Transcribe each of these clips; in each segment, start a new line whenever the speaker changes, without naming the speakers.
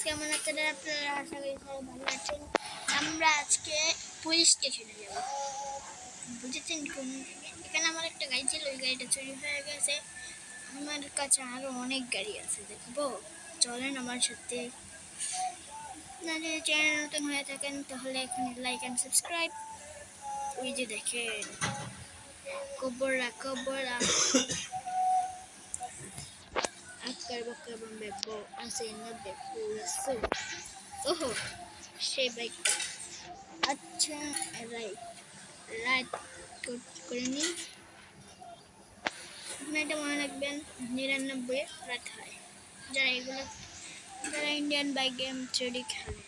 কেমন আছেন আপনারা? আশা করি সবাই ভালো আছেন। আমরা আজকে পুলিশ স্টেশনে যাব, বুঝেছেন? এখানে আমার একটা গাড়ি ছিল, ওই গাড়িটা চুরি হয়ে গেছে। আমার কাছে আরো অনেক গাড়ি আছে, দেখবো। চলেন আমার সাথে। যদি চ্যানেল নতুন হয়ে থাকেন তাহলে এখানে লাইক অ্যান্ড সাবস্ক্রাইব। ওই যে দেখেন, কবরা কবরা akar bakar bambebo asena bepo so oho সেই বাইকটা আচ্ছা রাইট রাইট করে নিই। আপনার এটা মনে রাখবেন, 99 রাত হয়। যারা ইন্ডিয়ান বাইক গেম চুরি খেলে,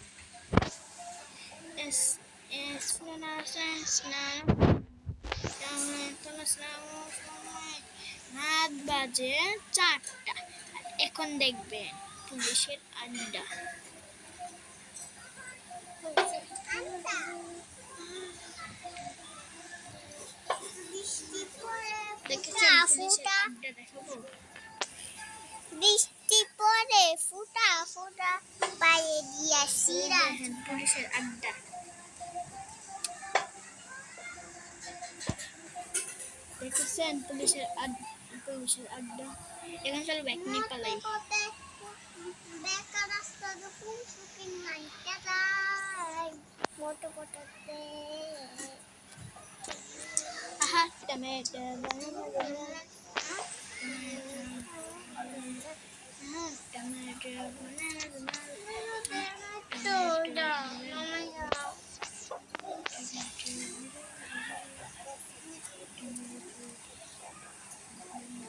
রাত বাজে 4টা। এখন দেখবেন পুলিশের আড্ডা। বৃষ্টি পরে ফুটা ফুটা পায়ে দিয়া সিরা। পুলিশের আড্ডা দেখেছেন, পুলিশের আড্ডা। এখানে চলো ব্যাক নিয়ে পালাই। আহা টমেটো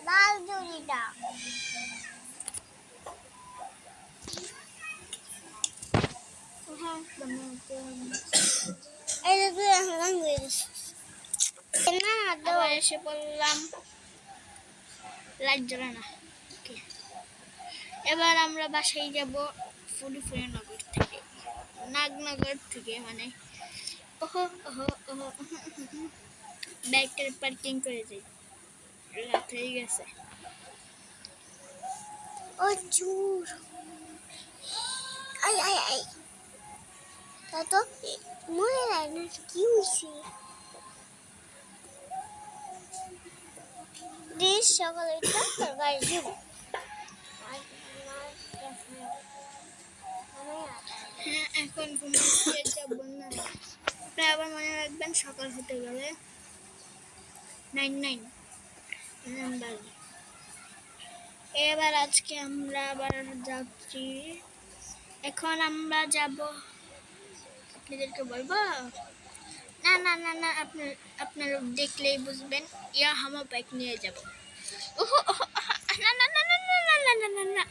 লাল জড়িটা এসে বললাম লাইট জ্বলে না। এবার আমরা বাসায় যাব ফুরিনগর থেকে, নাগনগর থেকে, মানে ওহো ওহো ওহো বাইকটা পার্কিং করে যাই, রাত হয়ে গেছে। ও জোর আই আই আই তা তো মনে হয় না কি হয়েছে। প্লিজ সকালে তোর গাড়ি দিব। হ্যাঁ, এখন ঘুমিয়ে যাব না। আপনি আবার মনে রাখবেন, সকাল হতে গেলে 9 বাজে। এবার আজকে আমরা আবার যাচ্ছি। এখন আমরা যাব, আপনাদেরকে বলবো না না না না, আপনারা দেখলেই বুঝবেন। ইয়ামাহা বাইক নিয়ে যাব। ওহো না না না না না না না না না,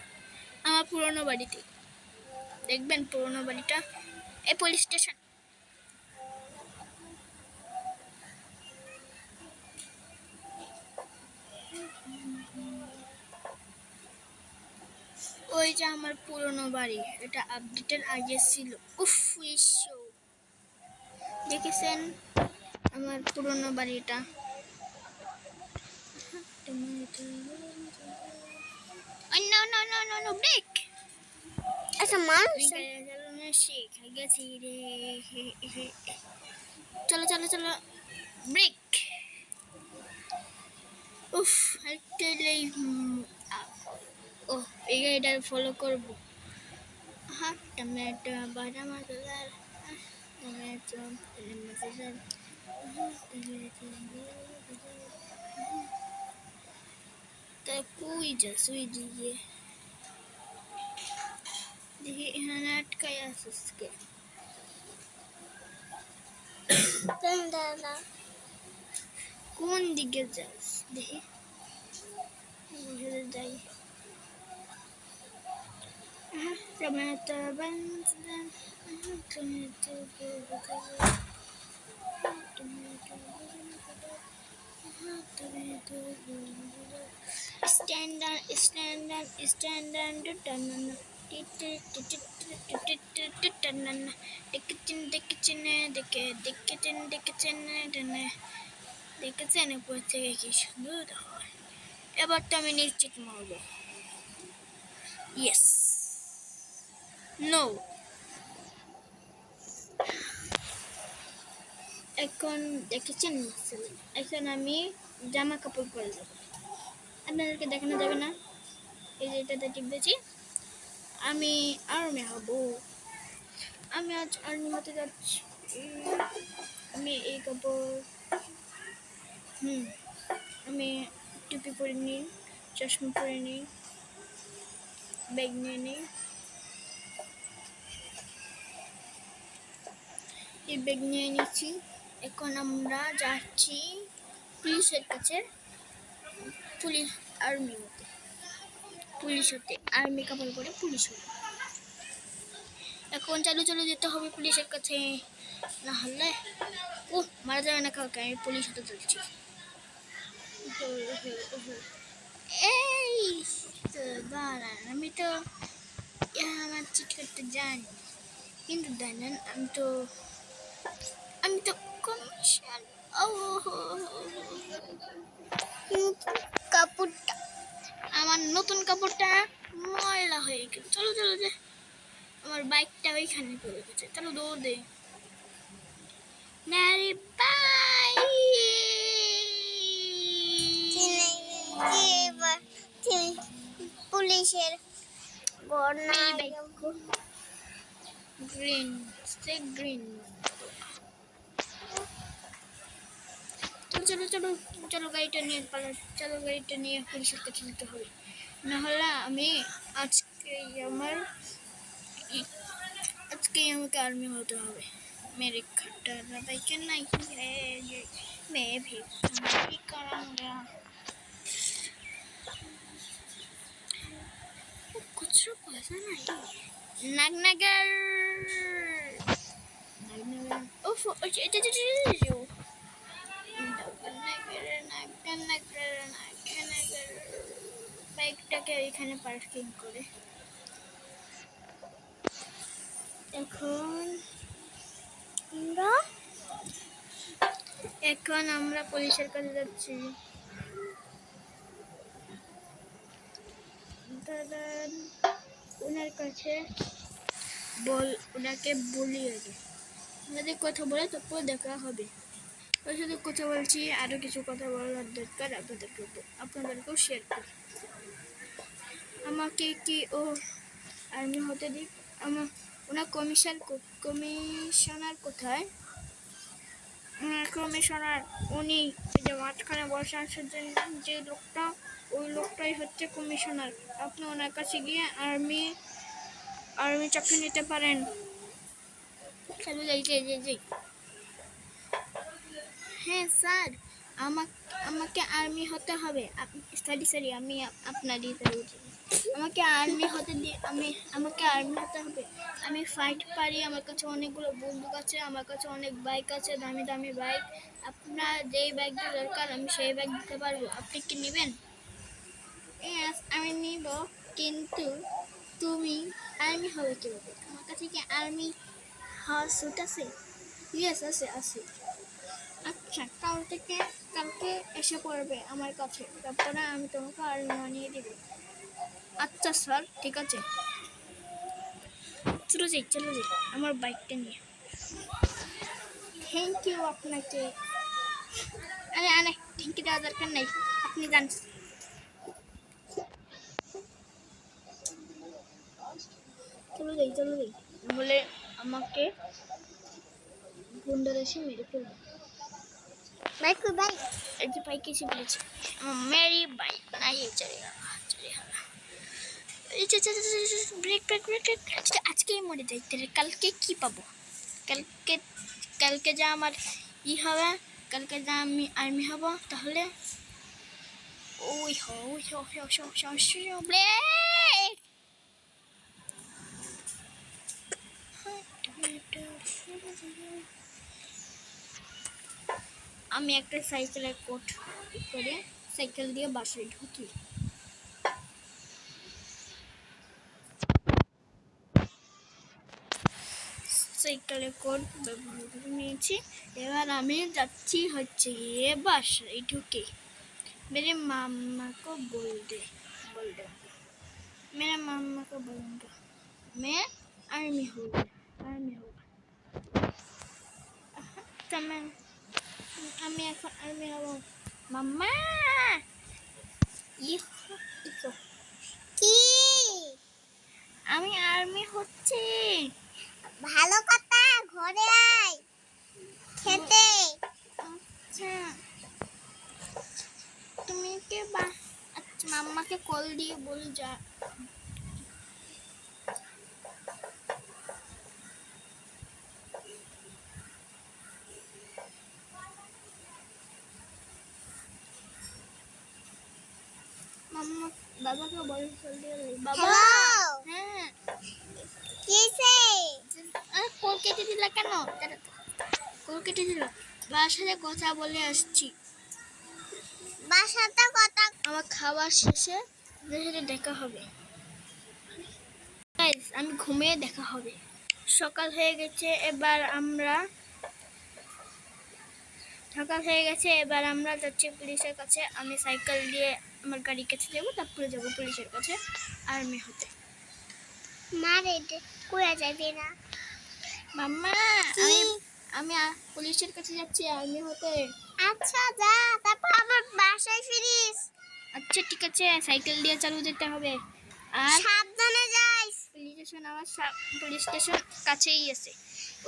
আমার পুরনো বাড়িতে দেখবেন, পুরনো বাড়িটা এই পুলিশ স্টেশন। ওই যে আমার পুরনো বাড়ি, এটা আপডেটের আগে ছিল। উফ দেখেছেন আমার পুরনো বাড়িটা। ব্রেক আচ্ছা মানুষ শিখে গেছি রে। চলো চলো চলো ব্রেক। উফ একটাই ও এই গাড়িটা ফলো করবো। হ্যাঁ টমেটো বাটা মশলার টমেটো মশলার তা কই যা সুই দিয়ে দেখি এখানে আটকায় আসিস কে। কোন দিকে যাস দেখি, যাই। টমেটো টমেটো দেখেছেন উপর থেকে কি সুন্দর হয়। এবার তো আমি নিশ্চিত মারবো। Yes no. এখন দেখেছেন, এখন আমি জামা কাপড় পরে যাবো, আপনাদেরকে দেখানো যাবে না। এই যে এটাতে টিপেছি, আমি আর্মি হব। আমি আজ আর্মি হতে যাচ্ছি। আমি এই কাপড়, আমি টুপি পরে নিই, চশমা পরে নিই, ব্যাগ নিয়ে নিই। এই ব্যাগ নিয়ে নিচ্ছি। এখন আমরা যাচ্ছি পুলিশের কাছে, পুলিশ আর্মি হতে, পুলিশ হতে, আর্মি কাপড় পরে পুলিশ হতে। এখন চালু চালু যেতে হবে পুলিশের কাছে, না হলে মারা যাবে না কাউকে। আমি পুলিশ হতে চলছি। এই তো দাঁড়ান, আমি তো আমার চিট করতে জানি, কিন্তু জানেন আমি তো কমিশন। ও কাপড়টা, আমার নতুন কাপড়টা ময়লা হয়ে গেছে। চলো চলো যে, আমার বাইকটা ওইখানে পড়ে গেছে, চলো দৌড় দে। মেরি বাই, পুলিশের গ্রিন, সে গ্রিন। চলো চলো চলো চলো, গাড়িটা নিয়ে পালা, চলো গাড়িটা নিয়ে পুলিশের কাছে যেতে হবে, না হলে আজকেই আমাকে আর্মি হতে হবে। मेरे खट्टर भाई के नहीं है ये, मैं भी करूँगा। कुछ पैसा नहीं, नगनगर नगनगर उफ বাইকটাকে এখানে পার্কিং করে। এখন আমরা পুলিশের কাছে যাচ্ছি। দাদা ওনার কাছে ওনাকে বলি আগে, ওনাদের কথা বলে তারপর দেখা হবে। ওর সাথে কথা বলছি, আরও কিছু কথা বলার দরকার আপনাদেরকেও শেয়ার করি। আমাকে কি ও আর্মি হতে দিক। ওনার কমিশনার কোথায়? কমিশনার উনি যে মাঝখানে বসে আছেন, যে লোকটা, ওই লোকটাই হচ্ছে কমিশনার। আপনি ওনার কাছে গিয়ে আর্মি চাকরি নিতে পারেন। চলো যাই। হ্যাঁ স্যার, আমাকে আর্মি হতে হবে। সরি আমি আপনারই আমাকে আর্মি হতে হবে। আমি ফাইট পারি, আমার কাছে অনেকগুলো বন্দুক আছে, আমার কাছে অনেক বাইক আছে, দামি দামি বাইক। আপনার যেই বাইকটা দরকার আমি সেই বাইক দিতে পারবো। আপনি কি নেবেন? আমি নিব, কিন্তু তুমি আর্মি হবে কীভাবে? আমার কাছে কি আর্মি হওয়ার স্যুট আছে? ইয়েস আছে। আচ্ছা, কালকে এসে পড়বে আমার কাছে, তারপরে আমি তোমাকে আর্মি বানিয়ে দেব। আচ্ছা স্যার, ঠিক আছে। চলো যাই আমার বাইকটা নিয়ে। থ্যাংক ইউ আপনাকে। আরে থ্যাংক ইউ দেওয়ার দরকার নেই, আপনি যান। চলো যাই বলে আমাকে গুন্ডারা এসে মেরে ফেলবে। বাইক এই যে বাইক এসে বলেছে মেরি বাইক নাই, ব্রেক। আজকেই মরে যাই, তাহলে কালকে কি পাবো? কালকে যা আমার হবে, কালকে যা আমি আর্মি হব, তাহলে ব্রেক। আমি একটা সাইকেলের কোট করে সাইকেল দিয়ে বাসায় ঢুকি। সাইকেলের কোট ব্যবহার করে নিয়েছি। এবার আমি যাচ্ছি হচ্ছে গিয়ে বাসায় ঢুকে। मेरे मामा को बोल दे मेरे मामा को बोलूँगा मैं आर्मी होगा तमें আমি এখন আর্মি হব মাম্মা ইকো
কি
আমি আর্মি হচ্ছি
ভালো কথা ঘরে আয় খেতে
আচ্ছা তুমি কে আচ্ছা মাম্মাকে কল দিয়ে বল যা মাম্মা বাবাকে বল কল দিয়ে বাবা
হ্যালো
হ্যাঁ
কিসে
কল কেটে দিলা কেন কল কেটে দিলা বাসায় কথা বলে আসছি
বাসাতে কথা
আমার খাবার শেষে সাথে দেখা হবে গাইস আমি ঘুমিয়ে দেখা হবে সকাল হয়ে গেছে এবার আমরা যাচ্ছি পুলিশের কাছে আমি সাইকেল দিয়ে আমার গাড়ির কাছে যাবো তারপরে যাবো পুলিশের কাছে আর্মি হতে
মারে কইয়া যাবে না
মাম্মা আমি পুলিশের কাছে যাচ্ছি আর্মি হতে
আচ্ছা যা তারপর আবার বাসায় ফিরিস
আচ্ছা ঠিক আছে সাইকেল দিয়ে চালু যেতে হবে আর
সাবধানে যাইস
পুলিশ স্টেশন কাছেই আছে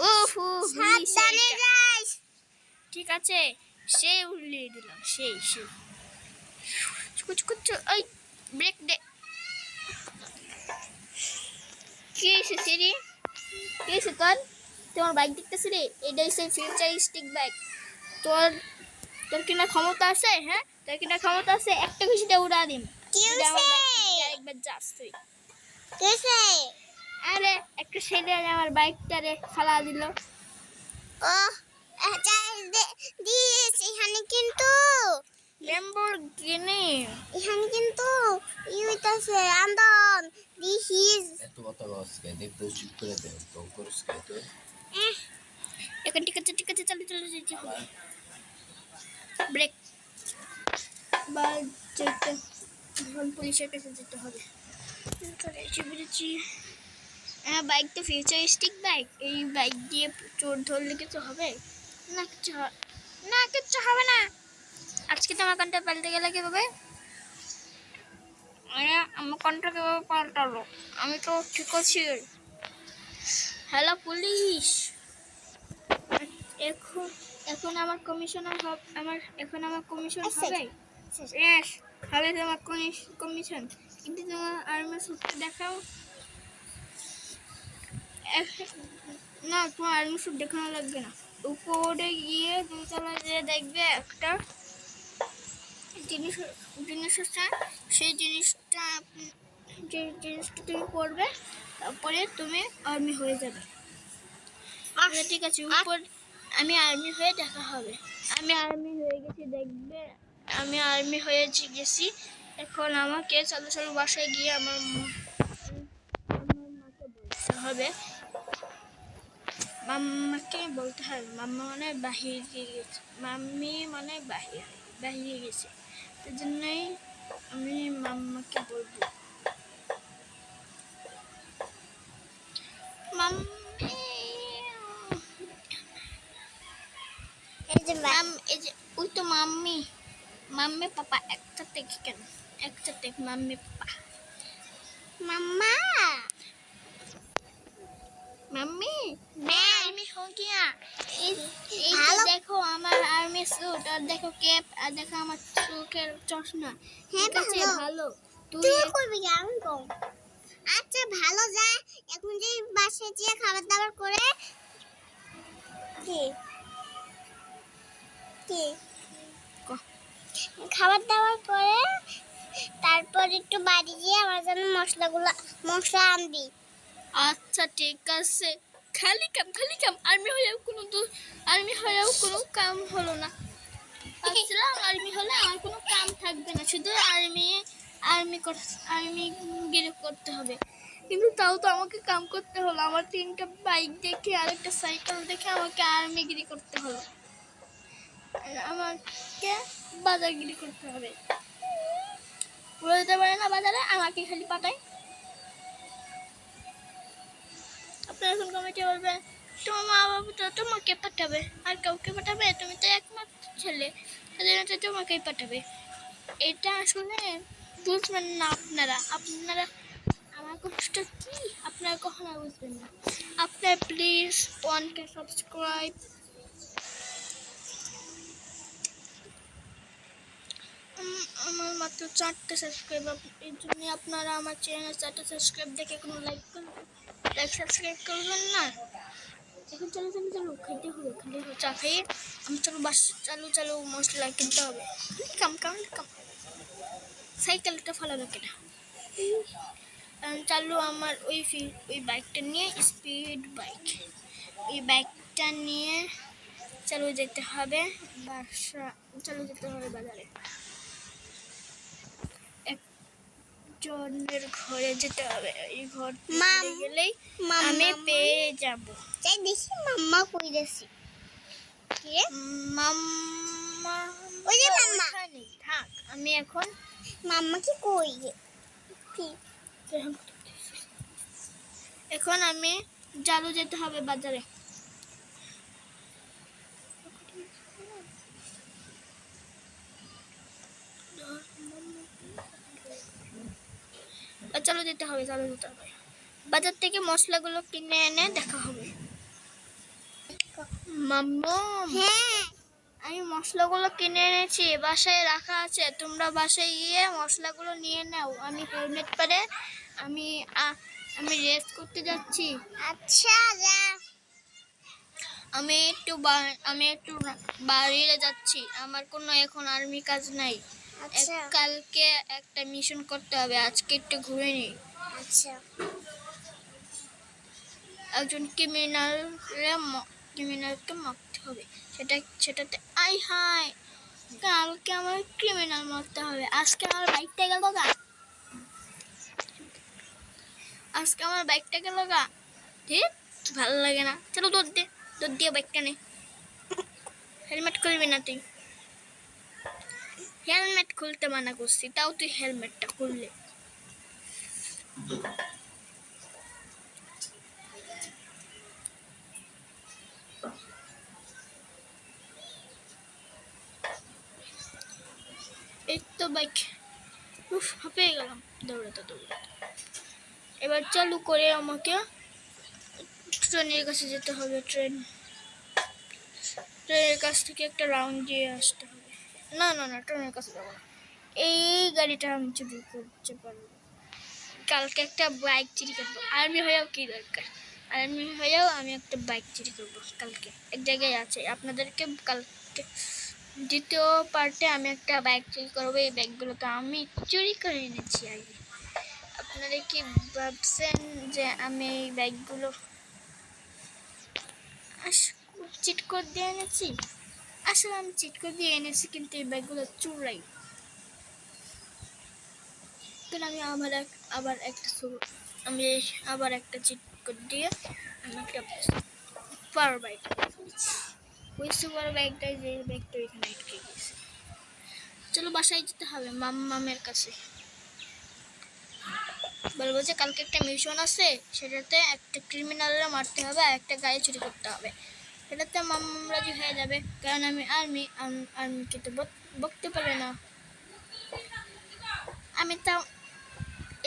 ওহো
সাবধানে যাইস
ঠিক আছে সেই উড়িয়ে দিলাম সেই কুচ ওই ব্রেক দে কি হয়েছে সিরি কি হয়েছে তোমার বাইক দেখতেছি রে এটাই সেই ফিউচারিস্টিক বাইক তোর কিনা ক্ষমতা আছে হ্যাঁ তোর কিনা ক্ষমতা আছে একটা খুশিতে উড়া দিম
কি হইছে
আরেকবার যাস তুই
কিসে
আরে একটা ছেলে আমার বাইকটারে ফালা দিল
ও দিস এখানে কিন্তু
ল্যাম্বরগিনি
এখানে কিন্তু হইতাছে আন্দন দিস ইজ
এত কথা আজকে দেখতে চুপ করে দেন তো করসকে তো
এখন ঠিক আছে চলো যেতে হবে ব্রেক বা যেতে ধরুন পুলিশের কাছে যেতে হবে বেরিয়েছি হ্যাঁ বাইক তো ফিউচারিস্টিক বাইক এই বাইক দিয়ে চোর ধরলে কিছু হবে কিচ্ছু হবে না আজকে তো আমার কন্টা পাল্টে গেলে কিভাবে আরে আমার কন্টা কিভাবে পাল্টালো আমি তো ঠিক আছি হ্যালো পুলিশ এখন আমার কমিশনার হবে আমার কমিশন হবে ইয়েস হবে তোমার কমিশন কিন্তু তোমার আর্মি স্যুট দেখাও না তোমার আর্মি স্যুট দেখানো লাগবে না উপরে গিয়ে দুতলা যেয়ে দেখবে একটা জিনিস আছে সেই জিনিসটা তুমি পড়বে তারপরে তুমি আর্মি হয়ে যাবে আচ্ছা ঠিক আছে উপর আমি আর্মি হয়ে দেখা হবে আমি আর্মি হয়ে গেছি দেখবে আমি আর্মি হয়ে গেছি এখন আমাকে চালু বাসায় গিয়ে আমার মাকে বলতে হবে মাম্মাকে বলতে হবে মাম্মা মানে বাহিরে গেছে মাম্মি মানে বাহিরে গেছে তার জন্যই আমি মাম্মাকে বলবো মাম্মি এই যে ওই তো মাম্মি পাপা একসাথে কেন একসাথে মাম্মি পাপা
মাম্মা
मम्मी मैं आर्मी हो गया देखो हमारा आर्मी सूट और देखो कैप और देखो हमारा चोखेर चश्मा ঠিক আছে ভালো
তুই করবি আমি কম আচ্ছা ভালো যা এখন যে বাসায় গিয়ে খাবার দাবার করে কি খাবার দাবার করে তারপর একটু বাড়ি গিয়ে আমার জন্য মশলা আনবি
আচ্ছা ঠিক আছে খালি কাম আর্মি হয়েও কোনো কাম হলো না ভাবছিলাম আর্মি হলে আমার কোনো কাম থাকবে না শুধু আর্মি গিরি করতে হবে কিন্তু তাও তো আমাকে কাম করতে হলো আমার 3টা বাইক দেখে আর একটা সাইকেল দেখে আমাকে আর্মিগিরি করতে হলো আমাকে বাজারগিরি করতে হবে বলতে পারে না বাজারে আমাকে খালি পাঠায় কমেন্টে বলবেন তোমার মা বাবা তো তোমাকে পাঠাবে, আর কাউকে পাঠাবে? তুমি তো একমাত্র ছেলে, তাদের তো তোমাকেই পাঠাবে। এটা আসলে বুঝবেন না আপনারা। আপনারা আমার কষ্ট কি আপনারা কখনো বুঝবেন না। আপনারা প্লিজ 1K সাবস্ক্রাইব। আমার মাত্র 4টা সাবস্ক্রাইব, এর জন্য আপনারা আমার চ্যানেল 4টা সাবস্ক্রাইব দেখে কোনো লাইক সাবস্ক্রাইব করবেন না। এখন চলো চলো চলো, খেতে হবে চা খাইয়ে আমি চলো বাস চালু মশলা কিনতে হবে। কাম কাম কাম, সাইকেলটা ফেলানো কেনা চালু আমার ওই বাইকটা নিয়ে, স্পিড বাইক, ওই বাইকটা নিয়ে চালু যেতে হবে বাজারে। একজনের ঘরে যেতে হবে, এই ঘর গেলেই আমি পেয়ে যাব।
তাই দেখি মাম্মা কই গেছি। কি
মাম্মা
ওই যে মাম্মা
থাক, আমি এখন
মাম্মা কি কই কি
এখন আমি চালু যেতে হবে বাজারে। চালু যেতে হবে বাজার থেকে মশলাগুলো কিনে এনে দেখা হবে। মাম্মু,
হ্যাঁ
আমি মশলাগুলো কিনে এনেছি, বাসায় রাখা আছে। তোমরা বাসায় গিয়ে মশলাগুলো নিয়ে নাও। আমি হেলমেট পরে আমি রেস করতে যাচ্ছি।
আচ্ছা যা।
আমি একটু বাইরে যাচ্ছি, আমার কোনো এখন আর্মি কাজ নাই।
আচ্ছা
কালকে একটা মিশন করতে হবে, আজকে একটু ঘুরে নিই।
আচ্ছা
একজন ক্রিমিনালকে মারতে হবে, সেটাতে হাই কালকে আমার ক্রিমিনাল মারতে হবে। আজকে আমার বাইকটা গেল গা, ঠিক ভালো লাগে না। চলো দৌড় দিয়ে বাইকটা নে। হেলমেট খুলবি না তুই? হেলমেট খুলতে মানা করছি, তাও তুই হেলমেটটা খুললে। এই তো বাইক, হাঁপিয়ে গেলাম দৌড়াতে। এবার চালু করে আমাকে ট্রেনের কাছে যেতে হবে। ট্রেনের কাছ থেকে একটা রাউন্ড দিয়ে আসতে হবে। না ট্রেনের কাছে যাবো না, এই গাড়িটা আমি চুরি করতে পারবো। কালকে একটা বাইক চুরি করবো, আর্মি হয়েও কি দরকার, আর্মি হয়েও আমি একটা বাইক চুরি করবো। কালকে এক জায়গায় আছে, আপনাদেরকে কালকে দ্বিতীয় পার্টে আমি একটা বাইক চুরি করবো। এই ব্যাগগুলো তো আমি চুরি করে এনেছি আগে। আপনারা কি ভাবছেন যে আমি এই ব্যাগগুলো চিট করে দিয়ে এনেছি? আসলে আমি চিট করে দিয়ে এনেছি, কিন্তু এই ব্যাগগুলো চুরাই। কিন্তু আমি আবার একটা চিট করে দিয়ে আমি একটা পাওয়ার বাইক নিয়েছি। ওই সুপার বাইকটাই, যে ব্যাগটা এখানে আটকে গেছে। চলো বাসায় যেতে হবে মামের কাছে। বলবো যে কালকে একটা মিশন আছে, সেটাতে একটা ক্রিমিনালরা মারতে হবে আর একটা গাড়ি চুরি করতে হবে। সেটাতে মাম্মাম রাজি হয়ে যাবে, কারণ আমি আর্মিকে তো বকতে পারে না। আমি তাও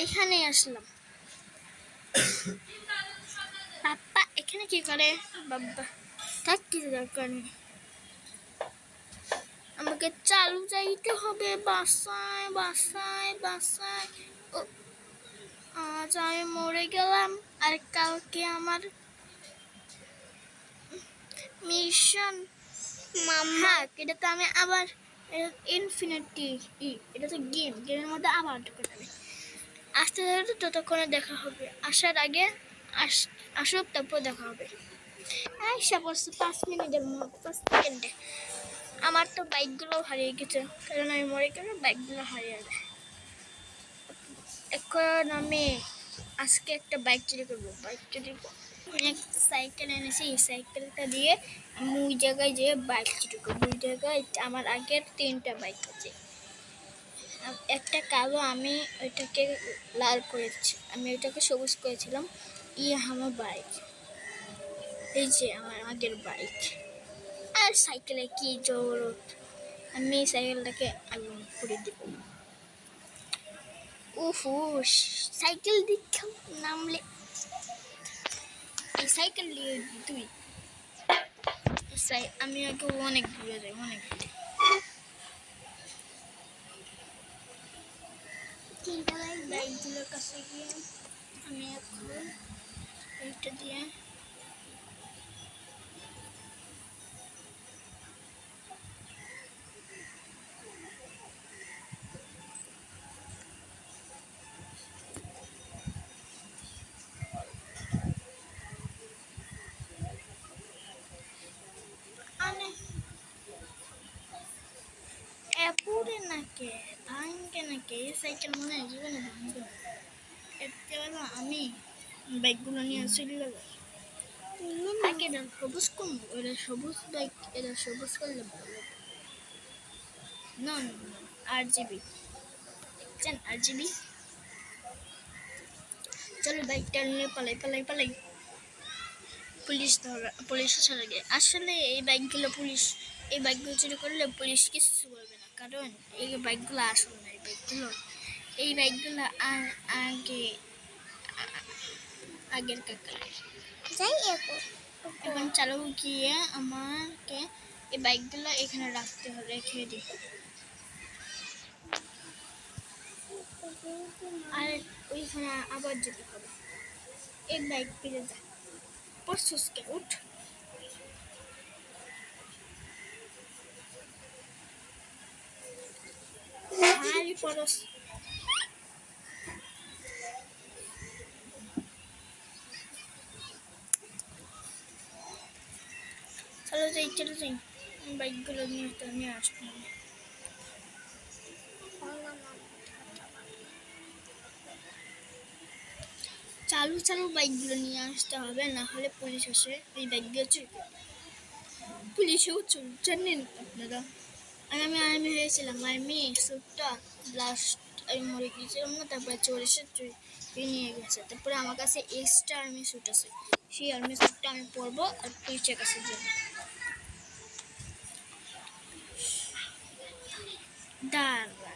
এখানেই আসলাম। পাপ্পা এখানে কি করে? বাবা তার কিছু দরকার নেই, আমাকে চালু যাইতে হবে বাসায়। আজ আমি মরে গেলাম, আর কালকে আমার মিশন। মাম্মা এটা তো আমি আবার ইনফিনিটি, এটা তো গেমের মধ্যে আবার ঢুকে যাবে। আসতে ততক্ষণে দেখা হবে, আসার আগে আসুক, তারপর দেখা হবে। আইসা পড়ছে 5 মিনিটের মধ্যে, 5 সেকেন্ডে। আমার তো বাইকগুলো হারিয়ে গেছে, কারণ আমি মরে গেলে বাইকগুলো হারিয়ে যায়। এখন আমি আজকে একটা বাইক চুরি করবো। এক সাইকেল এনেছি, এই সাইকেলটা দিয়ে আমি ওই জায়গায় যেয়ে বাইক চুরি করবো। ওই জায়গায় আমার আগের 3টা বাইক আছে, একটা কালো, আমি ওইটাকে লাল করেছি, আমি ওইটাকে সবুজ করেছিলাম। আমার বাইক এই যে আমার আগের বাইক। আর সাইকেলে কি জোর, আমি সাইকেলটাকে আগুন করে দেব। উফ, সাইকেল দীক্ষা নামলে এই সাইকেল নিয়ে তুই আমি আগে অনেক দূরে যাই, অনেক দূরে। বাইকগুলোর কাছে গিয়ে আমি এখন এইটা দিয়ে আনে এপুরে নাকে ভাঙবে নাকি এই সাইকেল মনে হয় জীবনে ভাঙবে না। একেবারে আমি বাইকগুলো নিয়ে চলে যাবো। আগে এটা সবুজ কম, ওটা সবুজ বাইক, এটা সবুজ করলে ভালো লাগে। না না না, RGB দেখছেন, RGB। চলো বাইকটা নিয়ে পালাই পালাই পালাই, পুলিশ ছাড়া গিয়ে। আসলে এই বাইকগুলো এই বাইকগুলো চুরি করলে পুলিশ কিছু বলবে না, কারণ এই বাইকগুলো আসল না। এই বাইকগুলো আগে আগের কাকারের।
যাই এখন
এখন চালু গিয়ে আমাকে এই বাইকগুলো এখানে রাখতে হবে, রেখে দিই। আর ওইখানে আবার যেতে হবে। এই বাইক পেরে যা, পরশুসকে উঠ। ভারী পরশ। চলো যাই, চলো যাই, বাইকগুলো নিয়ে আসতে হবে। চালু চালু বাইকগুলো নিয়ে আসতে হবে, না হলে পুলিশ আসে এই বাইকগুলো চুরি করবে। পুলিশেও চুর জানেন আপনারা। আর আমি হয়েছিলাম আর্মি স্যুটটা ব্লাস্ট, আমি মরে গিয়েছিলাম না, তারপরে চোর এসে চুরি নিয়ে গেছে। তারপরে আমার কাছে এক্সট্রা আর্মি স্যুট আছে, সেই আর্মি স্যুটটা আমি পরবো আর পুলিশের কাছে যাবো। দাঁড়া,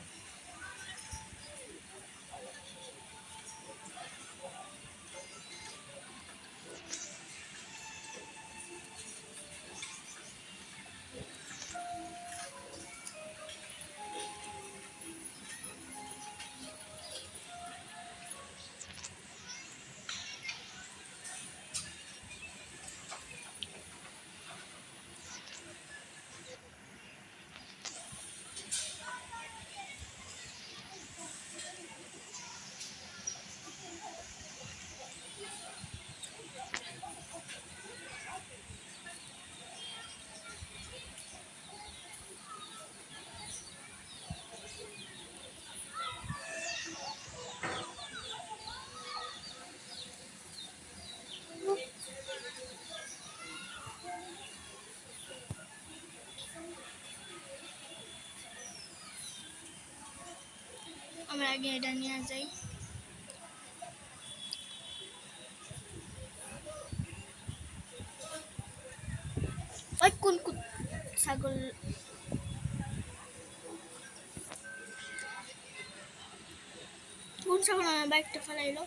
আমরা আগে এটা নিয়ে যাই। ওই কোন ছাগল, কোন ছাগল আমার বাইকটা ফেলাইলো?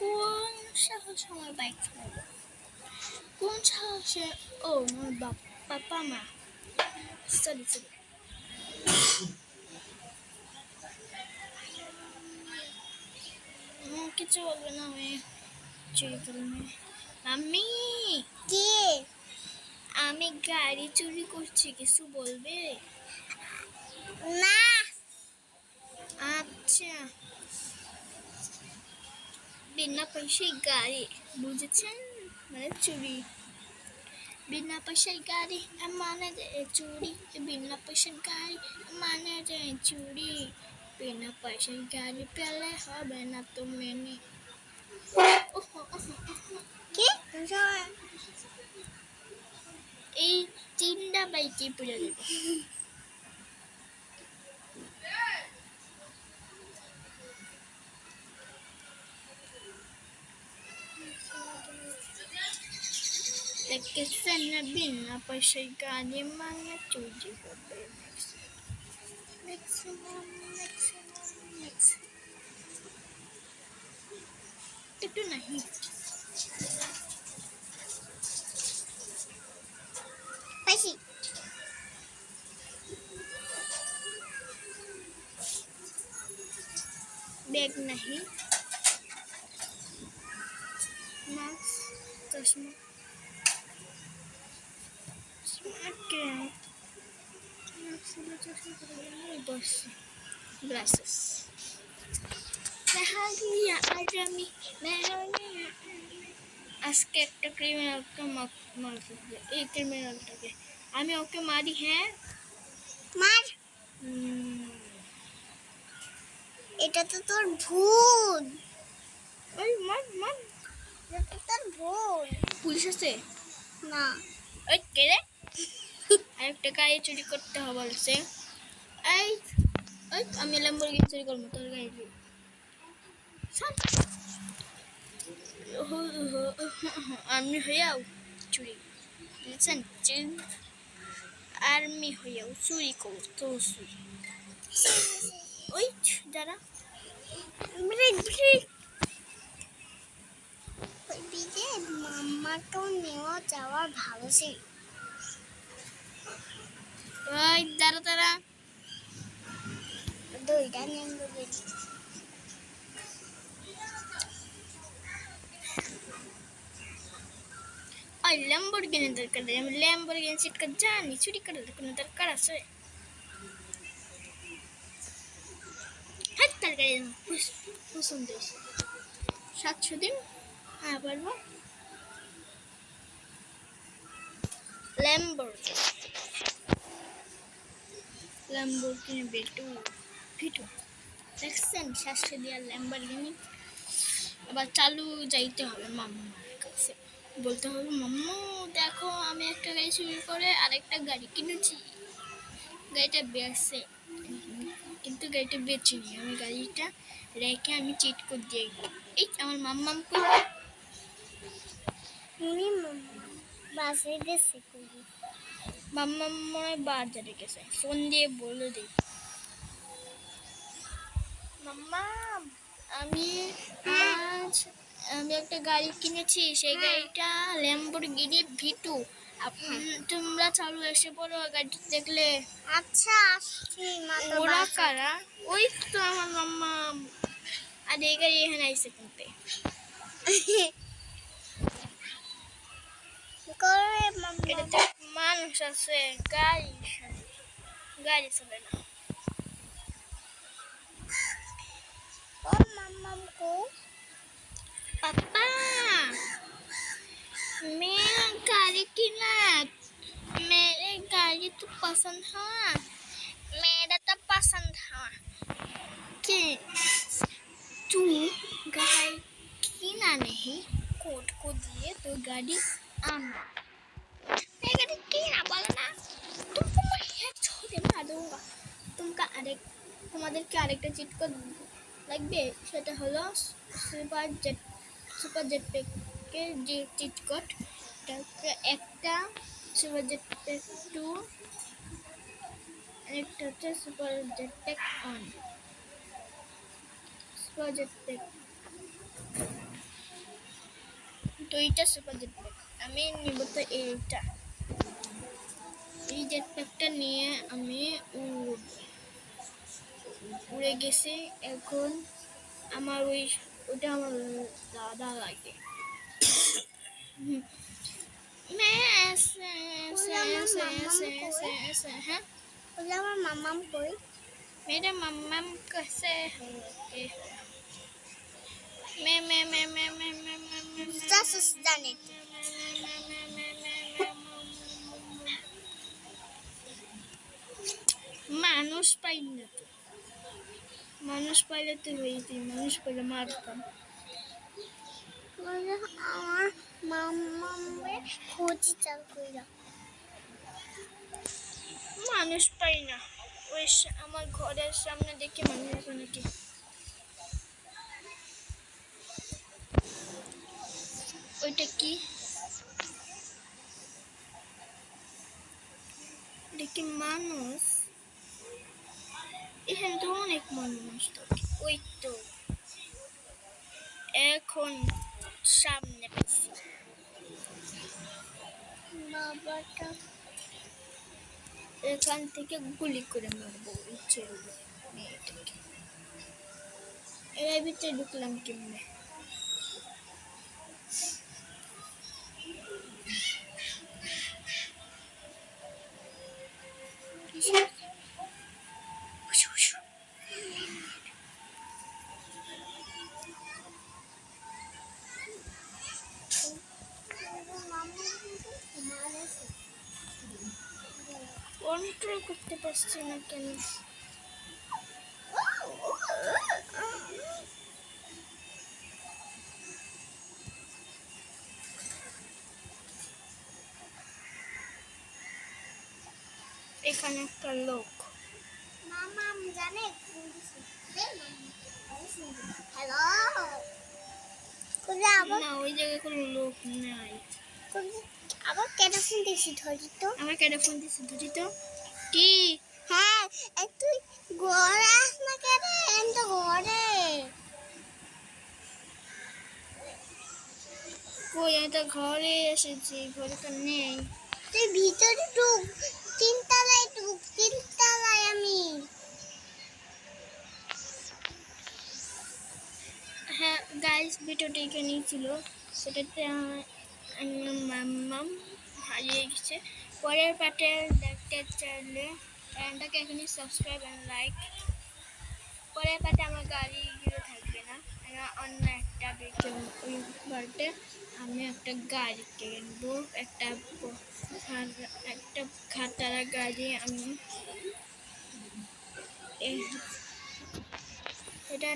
কোন সাহস আমার বাইক ফেলাইলো? কোন সাহসে? ও আমার বাবা মা, সরি সরি। কিছু বলবে না, আমি চুরি করিনি। আমি
কি
আমি গাড়ি চুরি করছি, কিছু বলবে
না?
আচ্ছা, বিনা পয়সায় গাড়ি, বুঝেছেন, মানে চুরি। বিনা পয়সায় গাড়ি মানে যে চুরি, বিনা পয়সায় গাড়ি মানে যে চুরি। বিনা পয়সায় গাড়ি পেলে হবে না তো মেনে।
কি
এই 3টা বাইকে পড়ে যাবে। দেখেছেন না বিনা পয়সায় গাড়ি মানে চুরি করবে ম্যাক্সিমাম একটু নাহি
পাইছি।
बैग नहीं मास्क चश्मा बस ग्लासेस আজকে একটা ক্রিমিনালকে মারতে হবে এই ক্রিমিনালটাকে আমি ওকে মারি হ্যাঁ
মার, এটা তো তোর ভুল।
ওই মার মার
এটা তো তোর ভুল।
পুলিশ আছে
না,
ওই কে রে আরেকটা গাড়ি চুরি করতে হবে বলছে এই ওই আমি ল্যাম্বরগিনি চুরি করবো তোর গাড়ি আমি হইয়াও চুরি বুঝছেন আর্মি হইয়াও চুরি করো তো চুরি ওই যারা
ব্রেক ব্রেক। বিজে মাম্মাকেও নেওয়া যাওয়া ভালো ছিল।
ওই যারা তারা
দুইটা নেমে গেলি।
ওই ল্যাম্বরগিনি দরকার নেই আমি ল্যাম্বরগিনি সিট করে জানি চুরি করার কোনো দরকার আছে হাত তার গাড়ি পছন্দ হয়েছে 700 দিন হ্যাঁ পারবো ল্যাম্বরগিনি ভিটু দেখছেন 700 দিয়ে ল্যাম্বরগিনি এবার চালু যাইতে হবে মাম্মার কাছে বলতে হবে মাম্মু দেখো আমি একটা গাড়ি চুরি করে আরেকটা গাড়ি কিনেছি গাড়িটা বেচছে কিন্তু গাড়িটা বেচিনি আমি গাড়িটা রেখে আমি চিট করে দিয়ে এই আমার মাম্মাম
উনি বাসে গেছে করি।
মাম্মাম মনে বাজারে গেছে ফোন দিয়ে বলে দিই মাম্মা আমি আজ আমি একটা গাড়ি কিনেছি সেই গাড়িটা ল্যাম্বরগিনি ভিটু তোমরা চালু এসে পড়ো গাড়িটা দেখলে
আচ্ছা আসছি মাত্র
ওরা
বাসে।
কারা ওই তো আমার মাম্মা আর এই গাড়ি এখানে আইসে কিনতে
করে মাম্মা।
এটাতে মানুষ আছে গাড়ি চলে না
ও মাম্মাম को
पापा मैं गाड़ी किना मेरे गाड़ी तो पसंद है मेरा तो पसंद है कि तू गाड़ी किना नहीं कोर्ट को दिए तो गाड़ी आना मैं गाड़ी किना बोला ना तुमको मैं हेड छोड़ मार दूंगा তোমাদেরকে আরেকটা চিট কোড লাগবে সেটা হলো সুপার জেট প্যাকের যে চিট কোড একটা সুপার জেট প্যাক 2 আরেকটা হচ্ছে super jet pack 1 super jet pack দুইটা সুপার জেট প্যাক আমি নিব তো এইটা এই জেট প্যাকটা নিয়ে আমি উড়ে গেছি এখন আমার ওটা আমার দাদা লাগে হ্যাঁ
বলে আমার মাম্মাম কই।
मेरा मम्मम कैसे है मैं
জাসুস জানে
মানুষ পাই না তো মানুষ পাইলে তো হইতেই মানুষ পাইলে মারতাম
বলে আমার মাম্মামের খোঁজি চাল কইরা।
মানুষ পাই না ওই আমার ঘরের সামনে দেখি মানুষ আছে নাকি ওইটা কি মানুষ, এখানে তো অনেক মানুষ তো। ওই তো এখন সামনে পেয়েছি। বাবাটা এখান থেকে গুলি করে মারবো ওই ছেলে মেয়েটাকে। এর ভিতরে ঢুকলাম কেমনে? কন্ট্রোল করতে পারছি না কেন? এখানে একটা লোক।
মামা জানে হ্যালো কোথায় আবার
না, ওই জায়গায় কোনো লোক নাই।
আবার কেন ফোন দিয়েছি ধরি তো
আমার কেটে ফোন দিচ্ছে, ধরি তো। কি?
হ্যাঁ তুই ঘরে আস না কেন আমি তো ঘরে
কই, আমি তো ঘরে এসেছি, ঘরে তো নেই।
তুই ভিতরে ঢুক তিনতলায় আমি
হ্যাঁ গাইস, ভিডিওটা এখানেই ছিল। সেটাতে মাম্মাম হারিয়ে গেছে। পরের পার্টে দেখতে চাইলে চ্যানেলটাকে এখনই সাবস্ক্রাইব অ্যান্ড লাইক। পরের পার্টে আমার গাড়িগুলো থাকবে না, অন্য একটা ভিডিও। ওই পার্টে আমি একটা গাড়ি কিনবো, একটা খাতারা গাড়ি। আমি এটা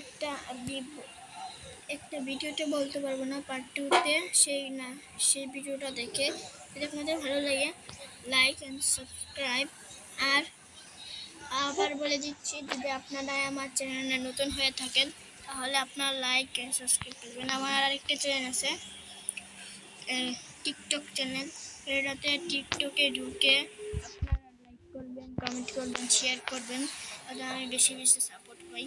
একটা ভিডিওতে বলতে পারবো না, পার্ট টুতে সেই ভিডিওটা দেখে যদি আপনাদের ভালো লাগে লাইক অ্যান্ড সাবস্ক্রাইব। আর আবার বলে দিচ্ছি, যদি আপনারা আমার চ্যানেলে নতুন হয়ে থাকেন তাহলে আপনারা লাইক অ্যান্ড সাবস্ক্রাইব করবেন। আমার আরেকটা চ্যানেল আছে, টিকটক চ্যানেল। এটাতে টিকটকে ঢুকে আপনারা লাইক করবেন, কমেন্ট করবেন, শেয়ার করবেন, তাহলে আমি বেশি বেশি সাপোর্ট পাই।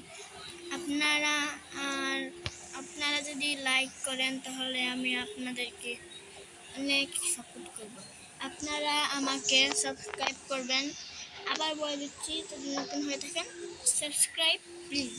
আপনারা যদি লাইক করেন তাহলে আমি আপনাদেরকে অনেক সাপোর্ট করব। আপনারা আমাকে সাবস্ক্রাইব করবেন। আবার বলে দিচ্ছি, যদি নতুন হয়ে থাকেন সাবস্ক্রাইব প্লিজ।